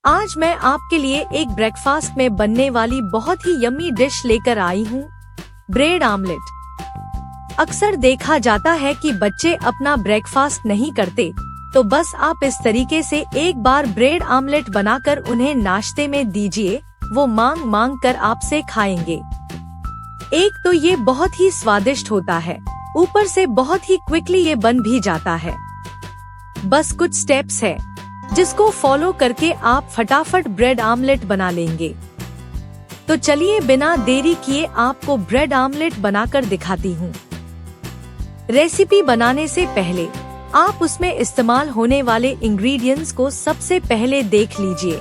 आज मैं आपके लिए एक ब्रेकफास्ट में बनने वाली बहुत ही यम्मी डिश लेकर आई हूँ, ब्रेड आमलेट। अक्सर देखा जाता है कि बच्चे अपना ब्रेकफास्ट नहीं करते, तो बस आप इस तरीके से एक बार ब्रेड आमलेट बनाकर उन्हें नाश्ते में दीजिए, वो मांग मांग कर आपसे खाएंगे। एक तो ये बहुत ही स्वादिष्ट होता है, ऊपर से बहुत ही क्विकली ये बन भी जाता है। बस कुछ स्टेप्स है जिसको फॉलो करके आप फटाफट ब्रेड आमलेट बना लेंगे। तो चलिए बिना देरी किए आपको ब्रेड आमलेट बनाकर दिखाती हूँ। रेसिपी बनाने से पहले आप उसमें इस्तेमाल होने वाले इंग्रेडिएंट्स को सबसे पहले देख लीजिए।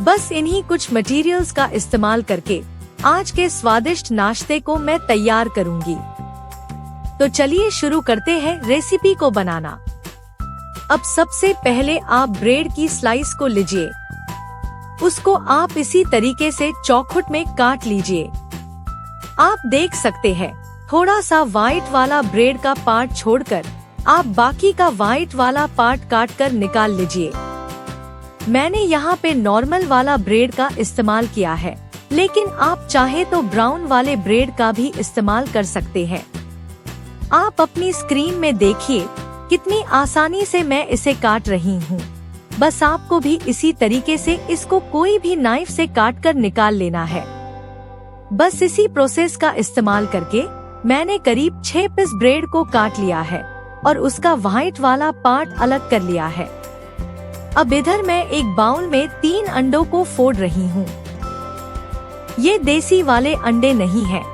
बस इन्हीं कुछ मटेरियल्स का इस्तेमाल करके आज के स्वादिष्ट नाश्ते को मैं तैयार करूंगी। तो चलिए शुरू करते हैं रेसिपी को बनाना। अब सबसे पहले आप ब्रेड की स्लाइस को लीजिए, उसको आप इसी तरीके से चौखुट में काट लीजिए। आप देख सकते हैं थोड़ा सा व्हाइट वाला ब्रेड का पार्ट छोड़कर आप बाकी का व्हाइट वाला पार्ट काट कर निकाल लीजिए। मैंने यहाँ पे नॉर्मल वाला ब्रेड का इस्तेमाल किया है, लेकिन आप चाहे तो ब्राउन वाले ब्रेड का भी इस्तेमाल कर सकते हैं। आप अपनी स्क्रीन में देखिए कितनी आसानी से मैं इसे काट रही हूँ। बस आपको भी इसी तरीके से इसको कोई भी नाइफ से काट कर निकाल लेना है। बस इसी प्रोसेस का इस्तेमाल करके मैंने करीब 6 पीस ब्रेड को काट लिया है और उसका व्हाइट वाला पार्ट अलग कर लिया है। अब इधर मैं एक बाउल में 3 अंडों को फोड़ रही हूँ। ये देसी वाले अंडे नहीं है,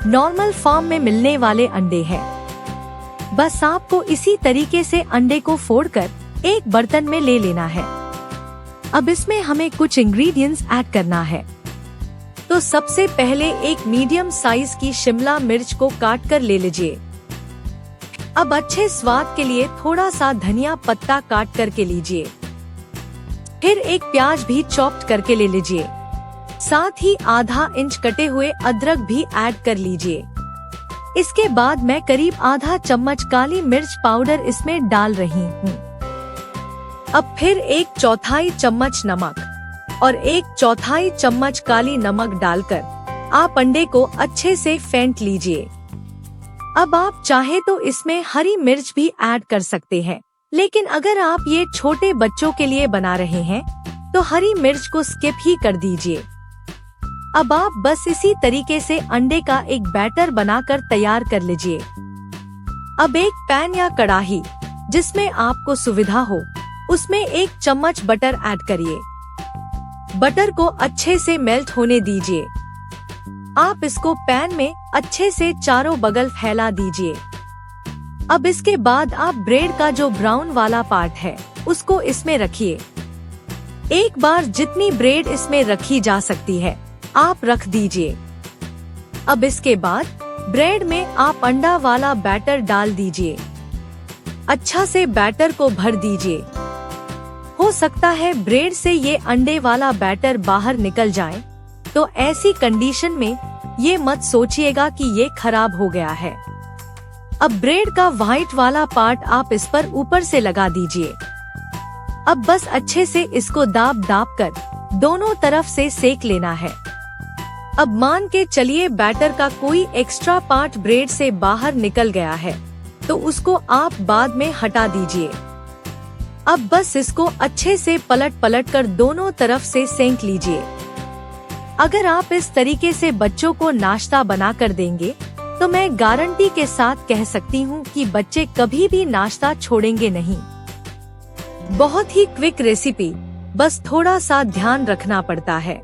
नॉर्मल फॉर्म में मिलने वाले अंडे हैं। बस आपको इसी तरीके से अंडे को फोड़कर एक बर्तन में ले लेना है। अब इसमें हमें कुछ इंग्रेडिएंट्स ऐड करना है। तो सबसे पहले एक मीडियम साइज की शिमला मिर्च को काट कर ले लीजिए। अब अच्छे स्वाद के लिए थोड़ा सा धनिया पत्ता काट करके लीजिए। फिर एक प्याज भी चॉप्ड करके ले लीजिए। साथ ही आधा इंच कटे हुए अदरक भी ऐड कर लीजिए। इसके बाद मैं करीब आधा चम्मच काली मिर्च पाउडर इसमें डाल रही हूँ। अब फिर 1/4 चम्मच नमक और 1/4 चम्मच काली नमक डालकर आप अंडे को अच्छे से फेंट लीजिए। अब आप चाहे तो इसमें हरी मिर्च भी ऐड कर सकते हैं, लेकिन अगर आप ये छोटे बच्चों के लिए बना रहे हैं तो हरी मिर्च को स्किप ही कर दीजिए। अब आप बस इसी तरीके से अंडे का एक बैटर बनाकर तैयार कर लीजिए। अब एक पैन या कढ़ाई जिसमें आपको सुविधा हो, उसमें 1 चम्मच बटर ऐड करिए। बटर को अच्छे से मेल्ट होने दीजिए। आप इसको पैन में अच्छे से चारों बगल फैला दीजिए। अब इसके बाद आप ब्रेड का जो ब्राउन वाला पार्ट है उसको इसमें रखिए। एक बार जितनी ब्रेड इसमें रखी जा सकती है आप रख दीजिए। अब इसके बाद ब्रेड में आप अंडा वाला बैटर डाल दीजिए। अच्छा से बैटर को भर दीजिए। हो सकता है ब्रेड से ये अंडे वाला बैटर बाहर निकल जाए, तो ऐसी कंडीशन में ये मत सोचिएगा कि ये खराब हो गया है। अब ब्रेड का व्हाइट वाला पार्ट आप इस पर ऊपर से लगा दीजिए। अब बस अच्छे से इसको दाब दाब कर दोनों तरफ से सेक लेना है। अब मान के चलिए बैटर का कोई एक्स्ट्रा पार्ट ब्रेड से बाहर निकल गया है, तो उसको आप बाद में हटा दीजिए। अब बस इसको अच्छे से पलट पलट कर दोनों तरफ से सेंक लीजिए। अगर आप इस तरीके से बच्चों को नाश्ता बना कर देंगे तो मैं गारंटी के साथ कह सकती हूँ कि बच्चे कभी भी नाश्ता छोड़ेंगे नहीं। बहुत ही क्विक रेसिपी, बस थोड़ा सा ध्यान रखना पड़ता है।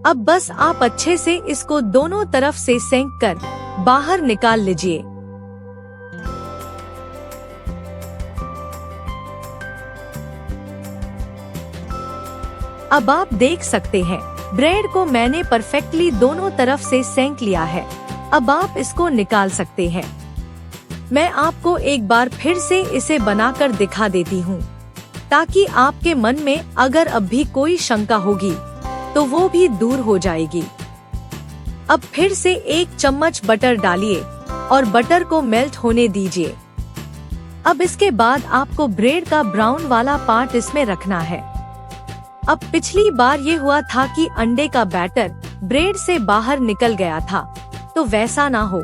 अब बस आप अच्छे से इसको दोनों तरफ से सेंक कर बाहर निकाल लीजिए। अब आप देख सकते हैं ब्रेड को मैंने परफेक्टली दोनों तरफ से सेंक लिया है। अब आप इसको निकाल सकते हैं। मैं आपको एक बार फिर से इसे बनाकर दिखा देती हूँ, ताकि आपके मन में अगर अब भी कोई शंका होगी तो वो भी दूर हो जाएगी। अब फिर से 1 चम्मच बटर डालिए और बटर को मेल्ट होने दीजिए। अब इसके बाद आपको ब्रेड का ब्राउन वाला पार्ट इसमें रखना है। अब पिछली बार ये हुआ था कि अंडे का बैटर ब्रेड से बाहर निकल गया था, तो वैसा ना हो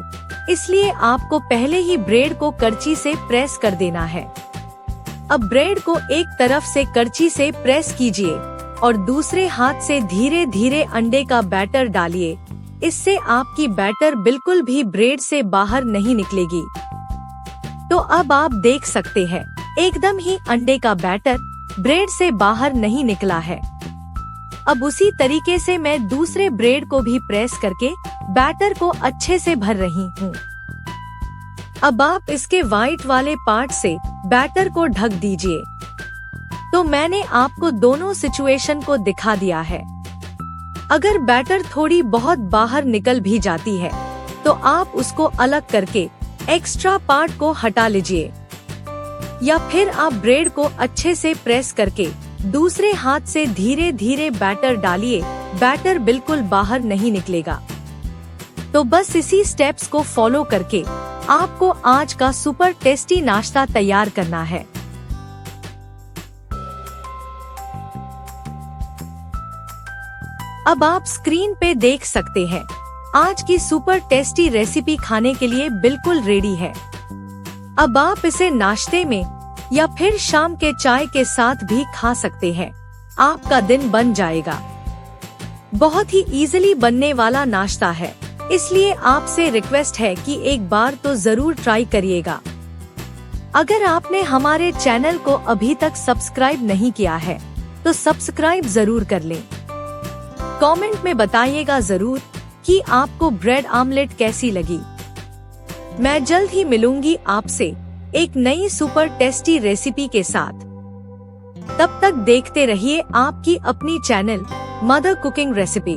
इसलिए आपको पहले ही ब्रेड को करची से प्रेस कर देना है। अब ब्रेड को एक तरफ से करची से प्रेस कीजिए और दूसरे हाथ से धीरे धीरे अंडे का बैटर डालिए। इससे आपकी बैटर बिल्कुल भी ब्रेड से बाहर नहीं निकलेगी। तो अब आप देख सकते हैं एकदम ही अंडे का बैटर ब्रेड से बाहर नहीं निकला है। अब उसी तरीके से मैं दूसरे ब्रेड को भी प्रेस करके बैटर को अच्छे से भर रही हूँ। अब आप इसके व्हाइट वाले पार्ट से बैटर को ढक दीजिए। तो मैंने आपको दोनों सिचुएशन को दिखा दिया है। अगर बैटर थोड़ी बहुत बाहर निकल भी जाती है तो आप उसको अलग करके एक्स्ट्रा पार्ट को हटा लीजिए, या फिर आप ब्रेड को अच्छे से प्रेस करके दूसरे हाथ से धीरे धीरे बैटर डालिए। बैटर बिल्कुल बाहर नहीं निकलेगा। तो बस इसी स्टेप्स को फॉलो करके आपको आज का सुपर टेस्टी नाश्ता तैयार करना है। अब आप स्क्रीन पे देख सकते हैं आज की सुपर टेस्टी रेसिपी खाने के लिए बिल्कुल रेडी है। अब आप इसे नाश्ते में या फिर शाम के चाय के साथ भी खा सकते हैं। आपका दिन बन जाएगा। बहुत ही इजीली बनने वाला नाश्ता है, इसलिए आपसे रिक्वेस्ट है कि एक बार तो जरूर ट्राई करिएगा। अगर आपने हमारे चैनल को अभी तक सब्सक्राइब नहीं किया है तो सब्सक्राइब जरूर कर लें। कमेंट में बताइएगा जरूर कि आपको ब्रेड आमलेट कैसी लगी। मैं जल्द ही मिलूंगी आपसे एक नई सुपर टेस्टी रेसिपी के साथ। तब तक देखते रहिए आपकी अपनी चैनल मदर कुकिंग रेसिपी।